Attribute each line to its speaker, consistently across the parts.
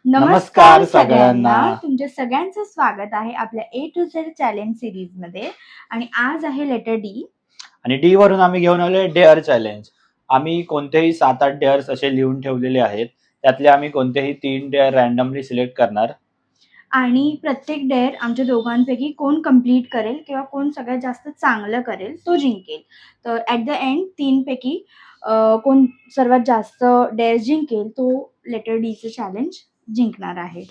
Speaker 1: नमस्कार सगळ्यांना. तुमच्या सगळ्यांचं स्वागत आहे आपल्या A to Z challenge series मध्ये. आणि आज आहे लेटर डी.
Speaker 2: आणि डी वरून आम्ही घेऊन आलोय डेअर चॅलेंज. आम्ही कोणतेही 7-8 डेअर्स असे लिहून ठेवलेले आहेत. त्यातले आम्ही कोणतेही 3 डेअर रॅन्डमली सिलेक्ट करणार
Speaker 1: आणि प्रत्येक डेअर आमच्या दोघांपैकी कोण कंप्लीट करेल किंवा कोण सगळ्यात जास्त चांगलं करेल तो जिंकेल. तर ॲट द एंड 3 पैकी कोण सर्वात जास्त डेअर जिंकेल तो लेटर डीचं चॅलेंज जिंकणार आहे.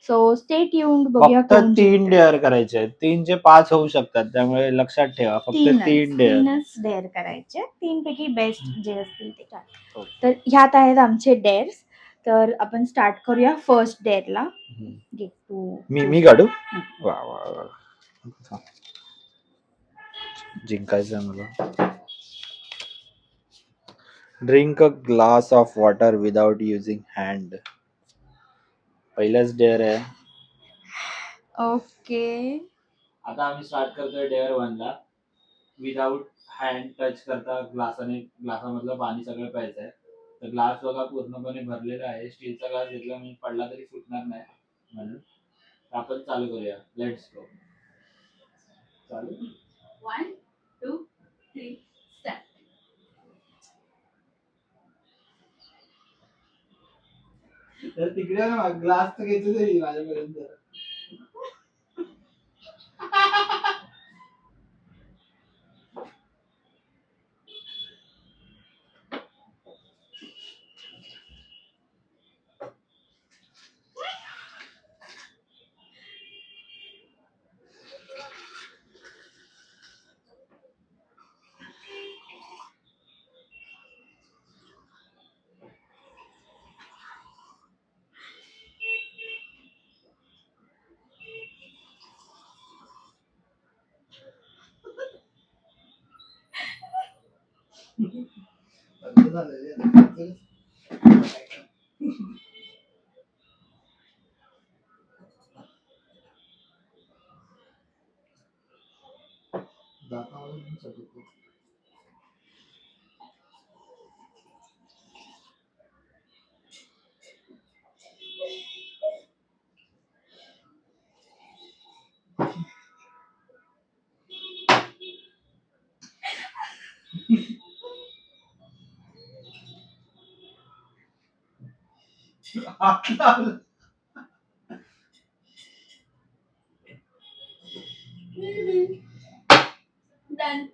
Speaker 1: So stay tuned. बघूया
Speaker 2: फक्त
Speaker 1: कोण
Speaker 2: 3 डेअर करायचे आहेत. 3 चे 5 होऊ शकतात, त्यामुळे लक्षात ठेवा फक्त 3 डेअर.
Speaker 1: तीनच डेअर करायचे. 3 पैकी बेस्ट जे असतील ते काय. तर ह्यात आहेत आमचे डेअर्स. तर आपण स्टार्ट करूया फर्स्ट डेअरला. घे तू.
Speaker 2: मी काढू. वा वा वा, जिंकायचं मला. Drink a glass of water without using hand. पहिलाच डेअर आहे.
Speaker 1: ओके.
Speaker 2: आता आम्ही स्टार्ट करतोय डेअर 1 ला. विदाउट हँड टच करता ग्लासामधलं पाणी सगळं प्यायचं आहे. तर ग्लास बघा पूर्णपणे भरलेला आहे. स्टीलचा ग्लास घेतला मी, पडला तरी फुटणार नाही म्हणून. आपण चालू करूया. Let's go. चालू.
Speaker 1: 1 2 3 स्टार्ट.
Speaker 2: तर तिकडे ना ग्लास तर घेतो तरी माझ्यापर्यंत.
Speaker 1: Done.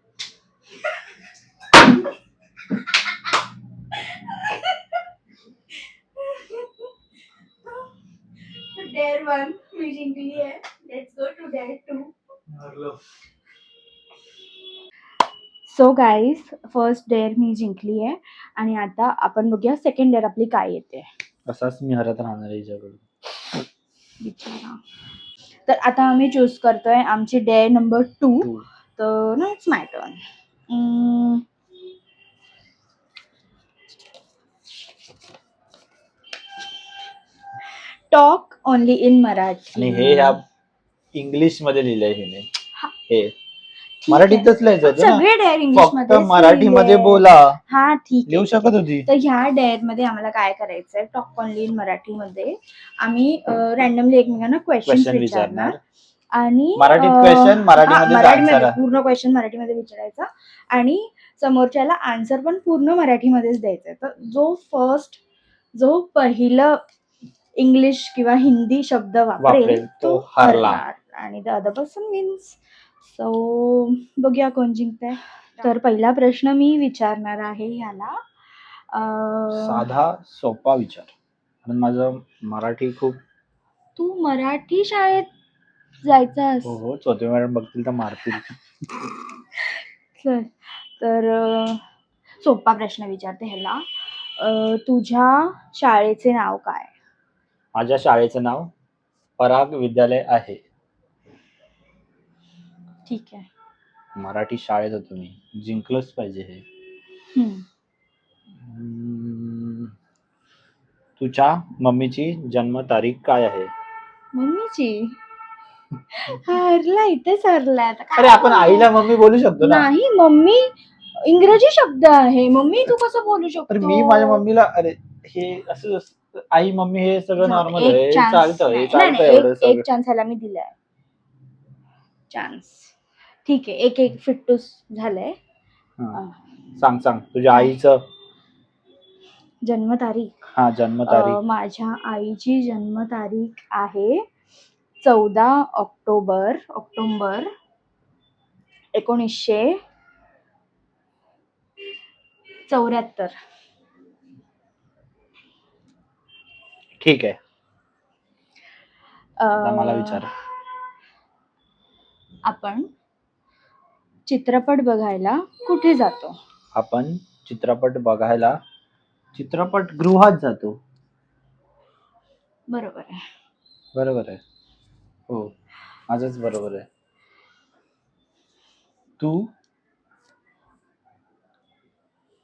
Speaker 1: डेअर 1 मी जिंकली आहे. Let's go to dare 2. So guys, first dare मी जिंकली आहे. आणि आता आपण बघूया सेकंड डेअर आपली काय येते.
Speaker 2: असाच मी हरत राहणार याच्याकडून.
Speaker 1: बिचारा. तर आता आम्ही चूज करतोय आमची डेअर नंबर 2. तर ना it's my turn. Talk only in Marathi.
Speaker 2: आणि हे ह्या इंग्लिश मध्ये लिहिलंय हिने. हे मराठीतच लिहायचं होतं ना.
Speaker 1: सगळे डेअर इंग्लिश
Speaker 2: फक्त
Speaker 1: मध्ये
Speaker 2: मराठीमध्ये बोला.
Speaker 1: हा ठीक
Speaker 2: लिहू शकत होती.
Speaker 1: तर ह्या डेअर मध्ये आम्हाला काय करायचंय, टॉक ओनली इन मराठीमध्ये आम्ही रॅन्डमली एकमेकांना क्वेश्चन विचारणार. आणि
Speaker 2: मराठीत क्वेश्चन, मराठीमध्ये
Speaker 1: पूर्ण क्वेश्चन मराठीमध्ये विचारायचा. आणि समोरच्याला आन्सर पण पूर्ण मराठीमध्येच द्यायचं. तर जो पहिलं इंग्लिश किंवा हिंदी शब्द वापरेल तो हरणार. आणि the other person wins. So बघूया कोण जिंकतंय. तर पहिला प्रश्न मी विचारणार आहे ह्याला.
Speaker 2: साधा सोपा विचार. कारण माझं मराठी खूप.
Speaker 1: तू मराठी शाळेत जायचं.
Speaker 2: हो, चौथी मॅडम बघतील तर मारतील.
Speaker 1: तर सोपा प्रश्न विचारते ह्याला. तुझ्या शाळेचे नाव काय?
Speaker 2: माझ्या शाळेचं नाव पराग विद्यालय आहे.
Speaker 1: ठीक आहे.
Speaker 2: मराठी शाळेत होतो मी. जिंकलंच पाहिजे हे. तुझ्या मम्मीची जन्म तारीख काय आहे?
Speaker 1: मम्मीची हरला इथेच हरला.
Speaker 2: अरे आपण आईला मम्मी बोलू शकतो ना.
Speaker 1: नाही, मम्मी इंग्रजी शब्द आहे. मम्मी तू कसं बोलू शकतो?
Speaker 2: मी माझ्या मम्मीला अरे हे असं आई मम्मी हे सगळं नॉर्मल
Speaker 1: एक
Speaker 2: आहे,
Speaker 1: chance
Speaker 2: चालतं, हे
Speaker 1: नाही,
Speaker 2: चालतं
Speaker 1: नाही,
Speaker 2: एवढं
Speaker 1: एक
Speaker 2: सगळं.
Speaker 1: चान्स ह्याला मी दिलाय. चान्स ठीक आहे, एक फिट्टूस झालंय.
Speaker 2: हा. सांग तुझ्या
Speaker 1: काय?
Speaker 2: आईचं
Speaker 1: जन्मतारीख.
Speaker 2: हा जन्मतारीख.
Speaker 1: माझ्या आईची जन्मतारीख आहे 14 ऑक्टोबर 1974.
Speaker 2: ठीक आहे. आता मला विचार.
Speaker 1: आपण चित्रपट बघायला कुठे जातो?
Speaker 2: आपण चित्रपट बघायला चित्रपटगृहात जातो.
Speaker 1: बरोबर आहे.
Speaker 2: बरोबर आहे. हो, माझंच बरोबर आहे. तू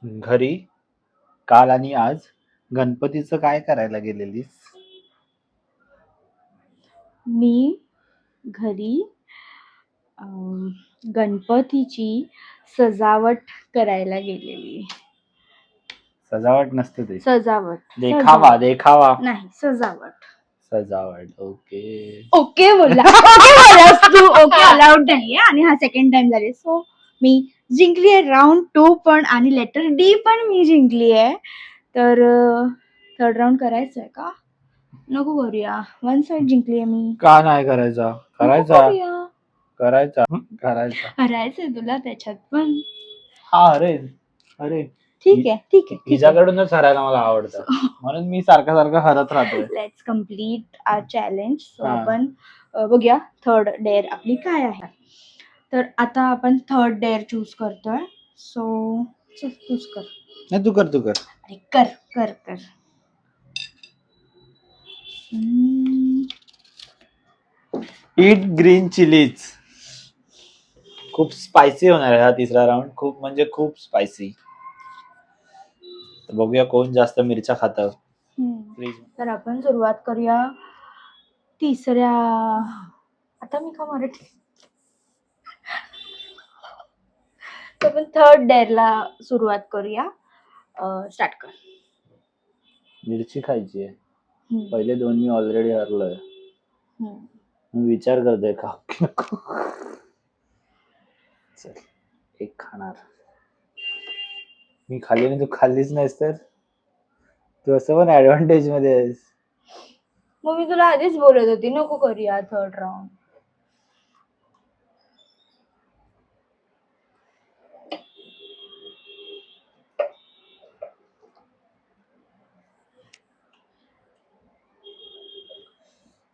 Speaker 2: घरी काल आणि आज गणपतीचं काय करायला गेलेलीस?
Speaker 1: मी घरी गणपतीची सजावट करायला गेलेली.
Speaker 2: सजावट नसते ते,
Speaker 1: सजावट.
Speaker 2: देखावा
Speaker 1: नाही, सजावट.
Speaker 2: ओके
Speaker 1: बोललास तू. ओके अलाउड नाहीये आणि हा सेकंड टाइम झाले. सो मी जिंकली आहे राऊंड 2 पण आणि लेटर डी पण मी जिंकली आहे. तर थर्ड राऊंड करायचंय का? नको करूया, वन साइड जिंकली आहे मी.
Speaker 2: का नाही करायचा? करायचा.
Speaker 1: हरायचंय तुला त्याच्यात पण.
Speaker 2: हा अरे
Speaker 1: ठीक आहे.
Speaker 2: हिच्याकडूनच हरायला मला आवडतं, म्हणून मी सारखं हरत राहतोय.
Speaker 1: Let's complete our challenge. So
Speaker 2: हा.
Speaker 1: आपण बघूया थर्ड डेअर आपली काय आहे. तर आता आपण थर्ड डेअर चूज करतोय. सो चूज कर.
Speaker 2: नाही, तू कर.
Speaker 1: अरे कर.
Speaker 2: ईट ग्रीन चिलीज. खूप स्पायसी होणार आहे हा तिसरा राऊंड, खूप स्पायसी. बघूया कोण जास्त मिरच्या खातं.
Speaker 1: तर आपण सुरुवात करूया तिसऱ्या. आता मी का मराठी. आपण थर्ड डेअरला सुरुवात करूया. स्टार्ट कर.
Speaker 2: मिरची खायची आहे. पहिले 2 मी ऑलरेडी हरलोय. मी विचार करतोय का चल, एक खाणार. मी खाल्ली नाही, तू खाल्लीच नाहीस तर तू असं पण ऍडव्हान्टेज मध्ये आहेस.
Speaker 1: मग मी तुला आधीच बोलत होती नको करूया थर्ड राऊंड.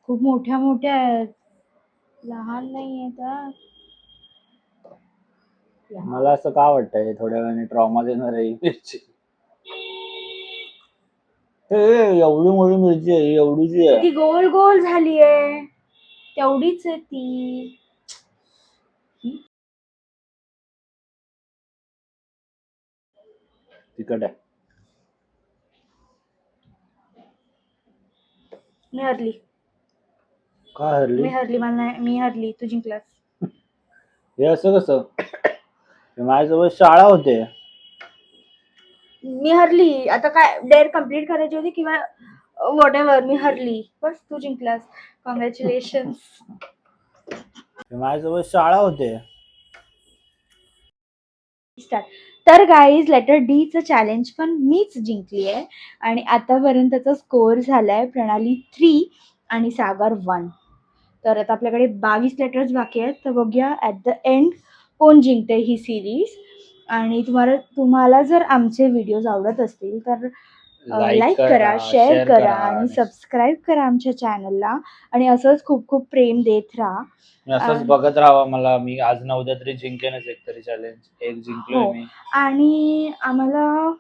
Speaker 1: खूप मोठ्या आहेत, लहान नाही आहेत.
Speaker 2: मला असं का वाटतंय थोड्या वेळाने ट्रॉमा देणार आहे मिरची. एवढी मोठी मिरची आहे, एवढीची आहे.
Speaker 1: ती गोल गोल झाली आहे, तेवढीच आहे ती.
Speaker 2: तिखट आहे.
Speaker 1: मी हरली.
Speaker 2: का हरली?
Speaker 1: मी हरली, तू जिंकलास.
Speaker 2: हे असं कसं? माझ्यासोबत शाळा होते.
Speaker 1: मी हरली. आता काय डेअर कम्प्लीट करायची होती किंवा व्हॉट एव्हर, मी हरली. बस तू जिंकलास. कॉंग्रॅच्युलेशन.
Speaker 2: माझ्यासोबत शाळा होते.
Speaker 1: तर गाईज लेटर डी चं चॅलेंज पण मीच जिंकली आहे आणि आतापर्यंतचा स्कोअर झालाय प्रणाली 3 आणि सागर 1. तर आता आपल्याकडे 22 लेटर्स बाकी आहेत. तर बघूया ॲट द एंड कोण जिंकते ही सिरीज. आणि तुम्हाला जर आमचे व्हिडिओज आवडत असतील तर लाईक करा, शेअर करा आणि सबस्क्राईब करा आमच्या चॅनलला. आणि असंच खूप खूप प्रेम देत राहा.
Speaker 2: असंच बघत राहावा मला. मी आज ना उद्या तरी जिंकेनच एक तरी चॅलेंज. एक जिंकलोय मी.
Speaker 1: आणि आम्हाला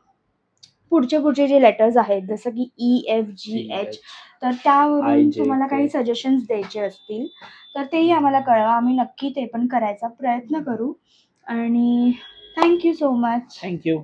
Speaker 1: पुढचे जे लेटर्स आहेत जसं की EFGH, तर त्यावरून तुम्हाला काही सजेशन्स द्यायचे असतील तर तेही आम्हाला कळवा. आम्ही नक्की ते पण करायचा प्रयत्न करू. आणि थँक्यू सो मच.
Speaker 2: थँक्यू.